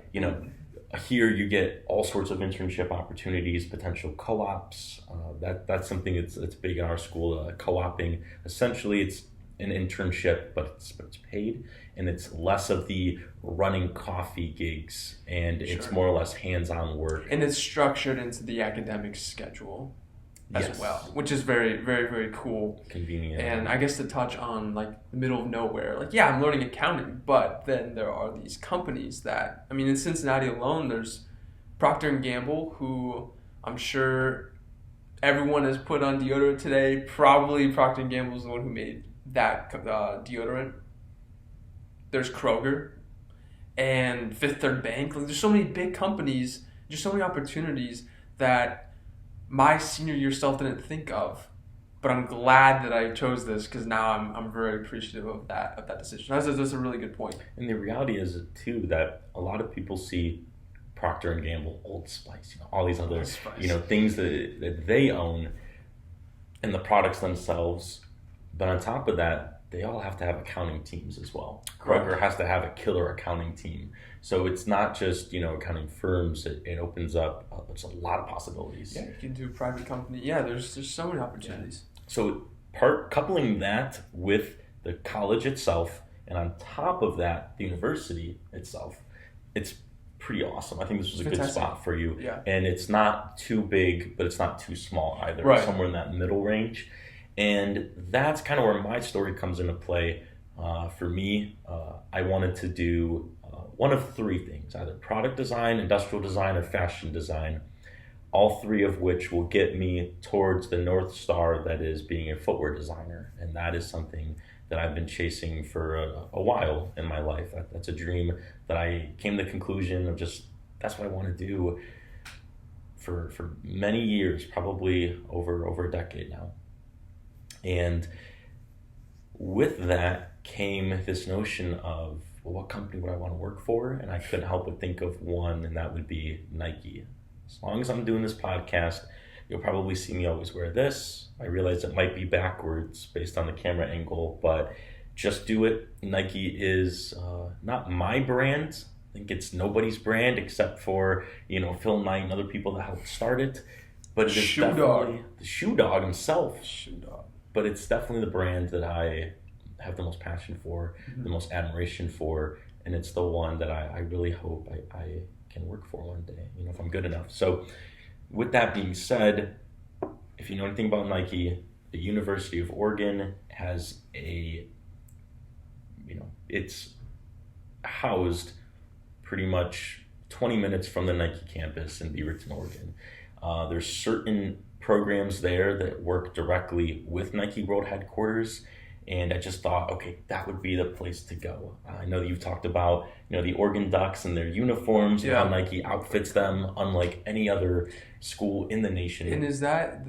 Here you get all sorts of internship opportunities, potential co-ops. That's something that's big in our school. Co-oping, essentially, it's an internship, but it's paid, and it's less of the running coffee gigs, and it's more or less hands-on work. And it's structured into the academic schedule as well, which is very, very, very cool. Convenient. And I guess to touch on like the middle of nowhere, like I'm learning accounting, but then there are these companies that, in Cincinnati alone, there's Procter & Gamble, who I'm sure everyone has put on deodorant today. Probably Procter & Gamble is the one who made that deodorant. There's Kroger and Fifth Third Bank. Like, there's so many big companies, just so many opportunities that my senior year self didn't think of. But I'm glad that I chose this, because now I'm very appreciative of that decision. That's a really good point. And the reality is too that a lot of people see Procter & Gamble, Old Spice, all these other things that they own, and the products themselves. But on top of that, they all have to have accounting teams as well. Kroger has to have a killer accounting team. So it's not just, accounting firms. It opens up there's a lot of possibilities. Yeah, you can do a private company. Yeah, there's so many opportunities. Yeah. So coupling that with the college itself, and on top of that, the university itself, it's pretty awesome. I think this was a good spot for you. Yeah. And it's not too big, but it's not too small either. Right. Somewhere in that middle range. And that's kind of where my story comes into play. For me, I wanted to do one of three things, either product design, industrial design, or fashion design, all three of which will get me towards the North Star that is being a footwear designer. And that is something that I've been chasing for a while in my life. That's a dream that I came to the conclusion of that's what I want to do for many years, probably over a decade now. And with that came this notion of, well, what company would I want to work for? And I couldn't help but think of one, and that would be Nike. As long as I'm doing this podcast, you'll probably see me always wear this. I realize it might be backwards based on the camera angle, but just do it. Nike is not my brand. I think it's nobody's brand except for, Phil Knight and other people that helped start it. But it is definitely the shoe dog himself. Shoe dog. But it's definitely the brand that I have the most passion for, the most admiration for, and it's the one that I really hope I can work for one day, if I'm good enough. So with that being said, if you know anything about Nike, the University of Oregon has it's housed pretty much 20 minutes from the Nike campus in Beaverton, Oregon. There's certain programs there that work directly with Nike World Headquarters, and I just thought, okay, that would be the place to go. I know that you've talked about, the Oregon Ducks and their uniforms, and how Nike outfits them unlike any other school in the nation. And is that,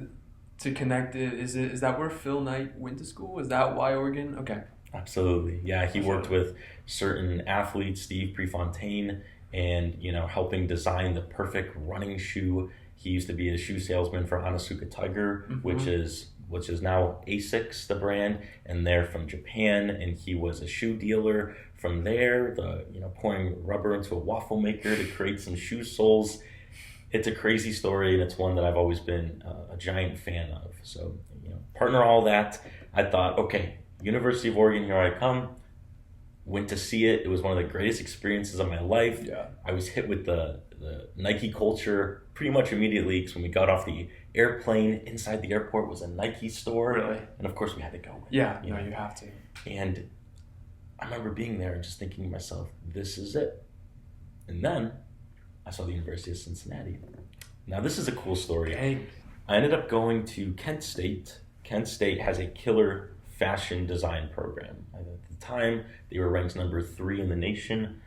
to connect it, is that where Phil Knight went to school? Is that why Oregon? Okay. Absolutely. Yeah, he worked with certain athletes, Steve Prefontaine, and, helping design the perfect running shoe. He used to be a shoe salesman for Onitsuka Tiger, which is now Asics, the brand, and they're from Japan. And he was a shoe dealer from there. Pouring rubber into a waffle maker to create some shoe soles. It's a crazy story, and it's one that I've always been a giant fan of. So, partner all that. I thought, okay, University of Oregon, here I come. Went to see it. It was one of the greatest experiences of my life. Yeah. I was hit with the the Nike culture pretty much immediately, because when we got off the airplane, inside the airport was a Nike store. Really? And of course we had to go. Yeah, you have to. And I remember being there and just thinking to myself, this is it. And then I saw the University of Cincinnati. Now this is a cool story. Dang. I ended up going to Kent State. Kent State has a killer fashion design program. At the time, they were ranked number 3 in the nation,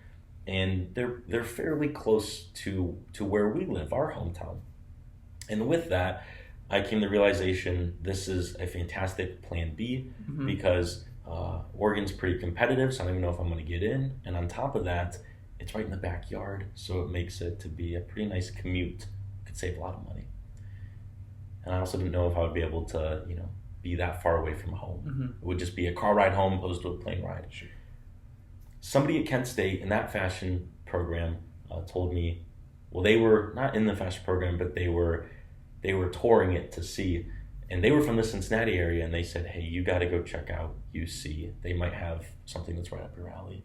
and they're fairly close to where we live, our hometown. And with that, I came to the realization this is a fantastic plan B, because Oregon's pretty competitive, so I don't even know if I'm going to get in. And on top of that, it's right in the backyard, so it makes it to be a pretty nice commute. Could save a lot of money. And I also didn't know if I would be able to, be that far away from home. It would just be a car ride home opposed to a plane ride. Sure. Somebody at Kent State in that fashion program told me, well, they were not in the fashion program, but they were touring it to see, and they were from the Cincinnati area, and they said, hey, you got to go check out UC. They might have something that's right up your alley.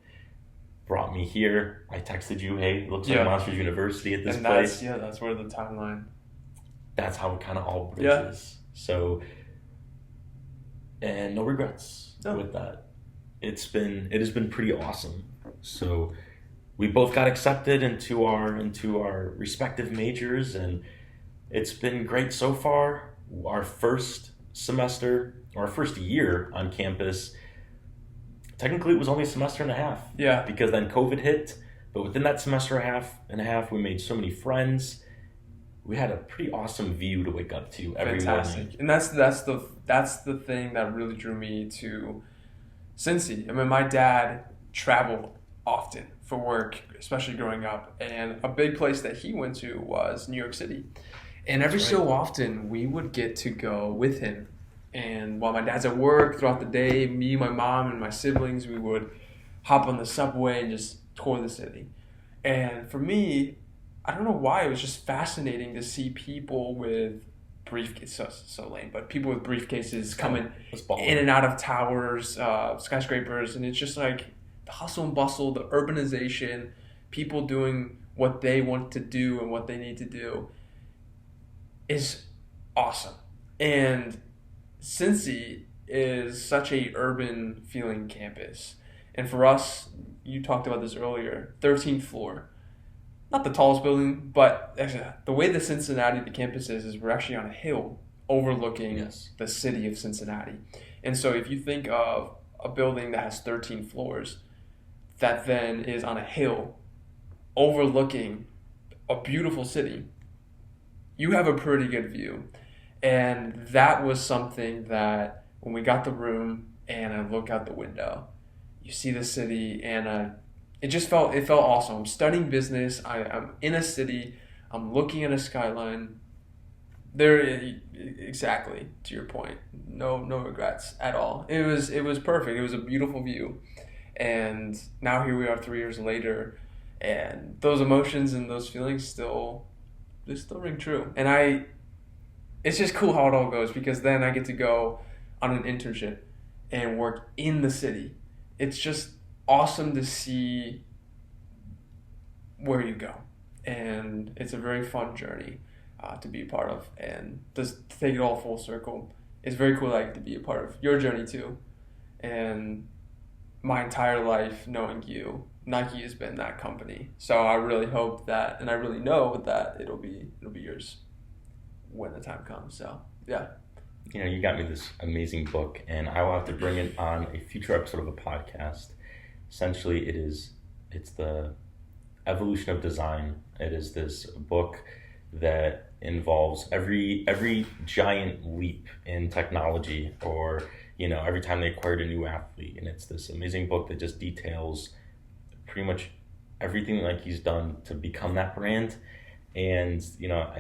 Brought me here. I texted you, hey, it looks like Monsters University at this place. That's where the timeline. That's how it kind of all bridges. So, and no regrets with that. It has been pretty awesome. So we both got accepted into our respective majors, and it's been great so far. Our first semester, or our first year on campus, technically it was only a semester and a half. Yeah. Because then COVID hit. But within that semester and a half, we made so many friends. We had a pretty awesome view to wake up to every morning. And that's the thing that really drew me to Cincy. I mean, my dad traveled often for work, especially growing up, and a big place that he went to was New York City. And every so often, we would get to go with him. And while my dad's at work throughout the day, me, my mom, and my siblings, we would hop on the subway and just tour the city. And for me, I don't know why, it was just fascinating to see people with briefcases, so lame, but people with briefcases coming in and out of towers, skyscrapers, and it's just like the hustle and bustle, the urbanization, people doing what they want to do and what they need to do is awesome. And Cincy is such a urban feeling campus. And for us, you talked about this earlier, 13th floor. Not the tallest building, but actually, the way the campus is we're actually on a hill overlooking the city of Cincinnati. And so if you think of a building that has 13 floors, that then is on a hill overlooking a beautiful city, you have a pretty good view. And that was something that when we got the room and I look out the window, you see the city, and it felt awesome. I'm studying business. I'm in a city. I'm looking at a skyline. Exactly to your point. No regrets at all. It was perfect. It was a beautiful view, and now here we are 3 years later, and those emotions and those feelings still ring true. And it's just cool how it all goes, because then I get to go on an internship and work in the city. It's just awesome to see where you go, and it's a very fun journey to be a part of. And just to take it all full circle, it's very cool that I get to be a part of your journey too. And my entire life knowing you, Nike has been that company. So I really hope that, and I really know that it'll be yours when the time comes. So yeah. You got me this amazing book, and I will have to bring it on a future episode of a podcast. Essentially, it's the evolution of design. It is this book that involves every giant leap in technology, or every time they acquired a new athlete, and it's this amazing book that just details pretty much everything Nike's done to become that brand. And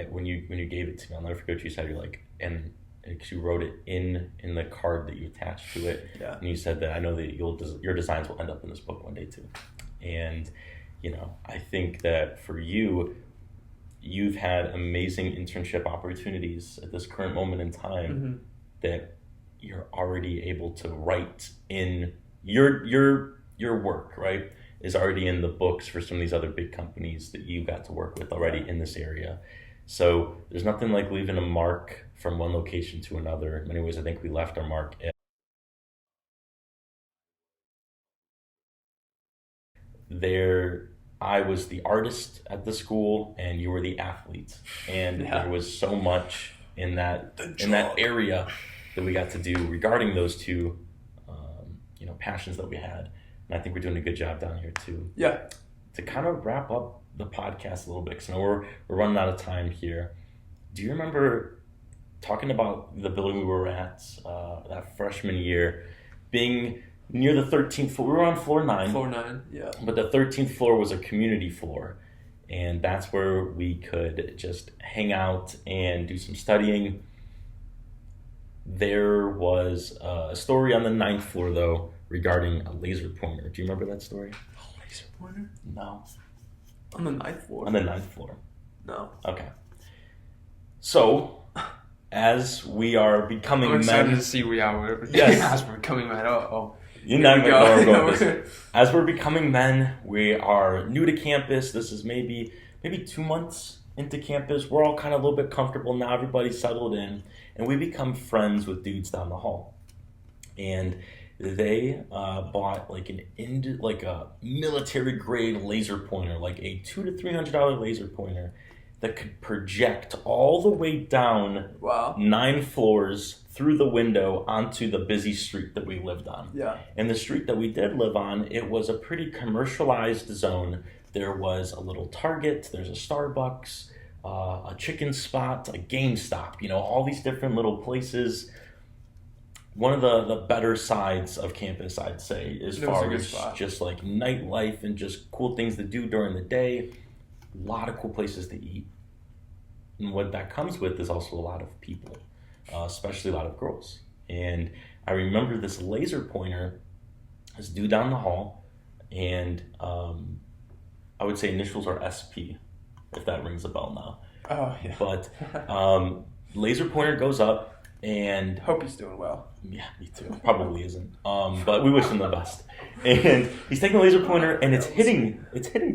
when you gave it to me, I'll never forget what you said. You're like, and because you wrote it in the card that you attached to it, and you said that I know that your designs will end up in this book one day too. And I think that for you've had amazing internship opportunities at this current moment in time, that you're already able to write in your work, right? is already in the books for some of these other big companies that you got to work with already in this area. So there's nothing like leaving a mark from one location to another. In many ways, I think we left our mark there. I was the artist at the school and you were the athlete. And there was so much in that area that we got to do regarding those two passions that we had. And I think we're doing a good job down here too. Yeah. To kind of wrap up the podcast a little bit, because I know we're running out of time here. Do you remember talking about the building we were at that freshman year, being near the 13th floor? We were on floor 9. Floor 9, yeah. But the 13th floor was a community floor. And that's where we could just hang out and do some studying. There was a story on the 9th floor, though, regarding a laser pointer. Do you remember that story? A laser pointer? No. On the 9th floor? On the 9th floor. No. Okay. So, as we are becoming men... I'm excited to see as we're becoming men. You know where I'm going with this. As we're becoming men, we are new to campus. This is maybe 2 months into campus. We're all kind of a little bit comfortable now. Everybody's settled in. And we become friends with dudes down the hall. And they bought a military grade laser pointer, like a $200 to $300 laser pointer that could project all the way down 9 floors through the window onto the busy street that we lived on. Yeah. And the street that we did live on, it was a pretty commercialized zone. There was a little Target, there's a Starbucks, a chicken spot, a GameStop, all these different little places. One of the better sides of campus, I'd say, as far as just like nightlife and just cool things to do during the day. A lot of cool places to eat. And what that comes with is also a lot of people, especially a lot of girls. And I remember this laser pointer, this dude down the hall, and I would say initials are SP, if that rings a bell now. Oh, yeah. But laser pointer goes up, and... Hope he's doing well. Yeah, me too. Probably isn't. But we wish him the best. And he's taking the laser pointer, and it's hitting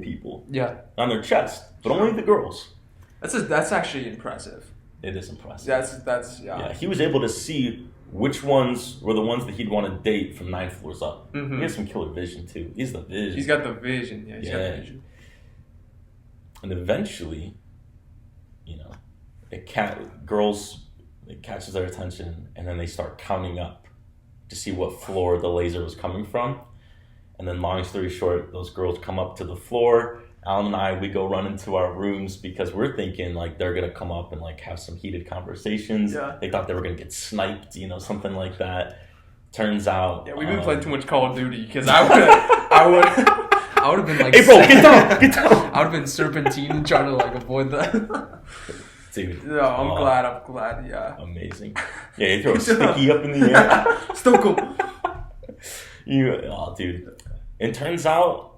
people. Yeah. On their chest, but only the girls. That's actually impressive. It is impressive. That's Yeah, he was able to see which ones were the ones that he'd want to date from 9 floors up. Mm-hmm. He has some killer vision, too. He's the vision. He's got the vision. Yeah, he's got the vision. And eventually, it catches their attention, and then they start counting up to see what floor the laser was coming from. And then, long story short, those girls come up to the floor. Alan and I, we go run into our rooms because we're thinking like they're gonna come up and like have some heated conversations. Yeah. They thought they were gonna get sniped, something like that. Turns out, we've been playing too much Call of Duty because I would have been like, hey bro, get down! I would have been serpentine trying to like avoid that. Dude, no, I'm glad. Yeah, amazing. Yeah, you throw a sticky up in the air. Still cool. Dude. It turns out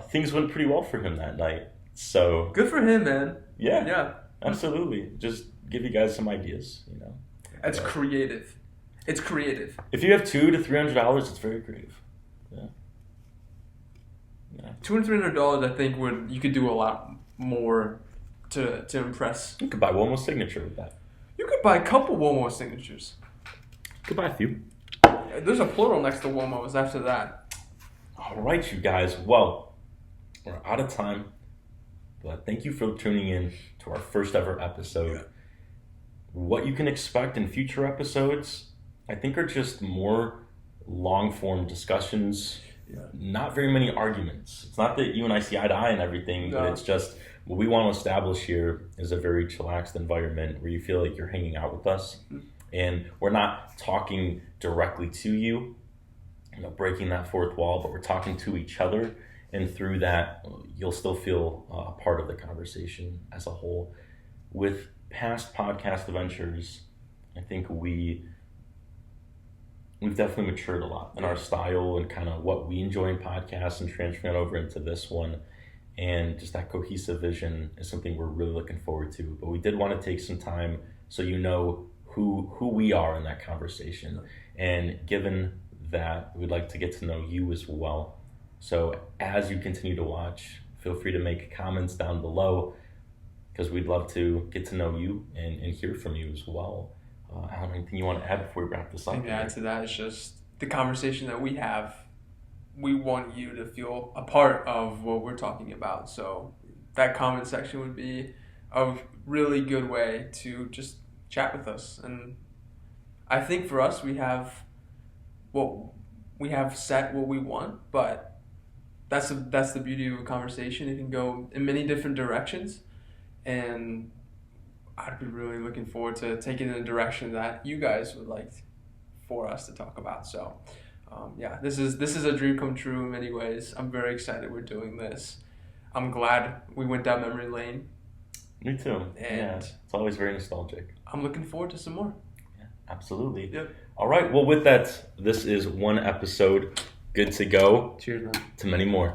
things went pretty well for him that night. So good for him, man. Yeah, absolutely. Just give you guys some ideas. It's creative. It's creative. If you have $200 to $300, it's very creative. Yeah. $200 to $300, I think you could do a lot more to impress. You could buy UOMO signature with that. You could buy a couple UOMO signatures. You could buy a few. There's a plural next to UOMOs after that. All right, you guys. Well, we're out of time. But thank you for tuning in to our first ever episode. Yeah. What you can expect in future episodes, I think, are just more long-form discussions. Yeah. Not very many arguments. It's not that you and I see eye to eye and everything, but it's just what we want to establish here is a very chillaxed environment where you feel like you're hanging out with us. Mm-hmm. And we're not talking directly to you, breaking that fourth wall, but we're talking to each other. And through that, you'll still feel a part of the conversation as a whole. With past podcast adventures, I think we've definitely matured a lot in our style and kind of what we enjoy in podcasts and transferring over into this one. And just that cohesive vision is something we're really looking forward to. But we did want to take some time so you know who we are in that conversation. And given that we'd like to get to know you as well, So as you continue to watch, feel free to make comments down below because we'd love to get to know you and hear from you as well. Alan, anything you want to add before we wrap this up? I think to add to that is just the conversation that we have. We want you to feel a part of what we're talking about. So that comment section would be a really good way to just chat with us. And I think for us, we have set what we want, but that's the beauty of a conversation. It can go in many different directions, and I'd be really looking forward to taking it in a direction that you guys would like for us to talk about. So, this is a dream come true in many ways. I'm very excited we're doing this. I'm glad we went down memory lane. Me too. And it's always very nostalgic. I'm looking forward to some more. Yeah, absolutely. Yep. All right. Well, with that, this is one episode. Good to go. Cheers, man. To many more.